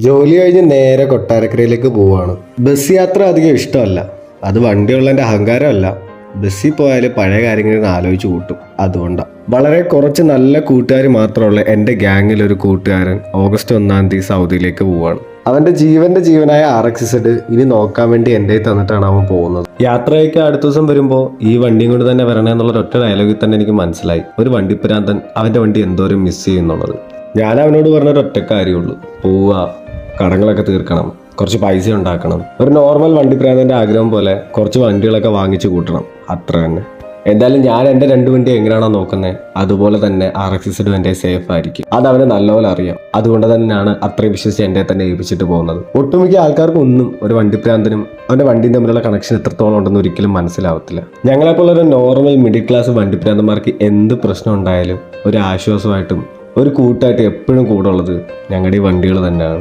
ജോലി കഴിഞ്ഞ് നേരെ കൊട്ടാരക്കരയിലേക്ക് പോവാണ്. ബസ് യാത്ര അധികം ഇഷ്ടമല്ല. അത് വണ്ടിയുള്ളതിൻ്റെ അഹങ്കാരമല്ല. ബസ്സിൽ പോയാൽ പഴയ കാര്യങ്ങൾ ആലോചിച്ച് കൂട്ടും. അതുകൊണ്ടാണ്. വളരെ കുറച്ച് നല്ല കൂട്ടുകാർ മാത്രമുള്ള എൻ്റെ ഗ്യാങ്ങിൽ ഒരു കൂട്ടുകാരൻ ഓഗസ്റ്റ് 1 സൗദിയിലേക്ക് പോവാണ്. അവൻ്റെ ജീവനായ RX-Z ഇനി നോക്കാൻ വേണ്ടി എൻ്റെ തന്നിട്ടാണ് അവൻ പോകുന്നത്. യാത്രയൊക്കെ അടുത്ത ദിവസം വരുമ്പോൾ ഈ വണ്ടിയും കൊണ്ട് തന്നെ വരണേ എന്നുള്ള ഒറ്റ ഡയലോഗിൽ തന്നെ എനിക്ക് മനസ്സിലായി ഒരു വണ്ടിപ്പുരാന്തൻ അവൻ്റെ വണ്ടി എന്തോരം മിസ് ചെയ്യുന്നുള്ളത്. ഞാൻ അവനോട് പറഞ്ഞൊരു ഒറ്റ കാര്യമുള്ളൂ, പോവുക, കടങ്ങളൊക്കെ തീർക്കണം, കുറച്ച് പൈസ ഉണ്ടാക്കണം, ഒരു നോർമൽ വണ്ടിപ്രാന്തൻ്റെ ആഗ്രഹം പോലെ കുറച്ച് വണ്ടികളൊക്കെ വാങ്ങിച്ചു കൂട്ടണം, അത്ര തന്നെ. എന്തായാലും ഞാൻ എൻ്റെ 2 വണ്ടി എങ്ങനെയാണോ നോക്കുന്നത് അതുപോലെ തന്നെ RX-Z എൻ്റെ സേഫ് ആയിരിക്കും. അത് അവന് നല്ലപോലെ അറിയാം. അതുകൊണ്ട് തന്നെയാണ് അത്രയും വിശ്വസിച്ച് എൻ്റെ തന്നെ ഏൽപ്പിച്ചിട്ട് പോകുന്നത്. ഒട്ടുമിക്ക ആൾക്കാർക്കും ഒന്നും ഒരു വണ്ടിപ്രാന്തനും അവൻ്റെ വണ്ടിയും തമ്മിലുള്ള കണക്ഷൻ എത്രത്തോളം ഉണ്ടെന്ന് ഒരിക്കലും മനസ്സിലാവത്തില്ല. ഞങ്ങളെപ്പോലുള്ള ഒരു നോർമൽ മിഡിൽ ക്ലാസ് വണ്ടിപ്രാന്തന്മാർക്ക് എന്ത് പ്രശ്നം ഉണ്ടായാലും ഒരു ആശ്വാസമായിട്ടും ഒരു കൂട്ടായിട്ട് എപ്പോഴും കൂടെ ഉള്ളത് ഞങ്ങളുടെ ഈ വണ്ടികൾ തന്നെയാണ്.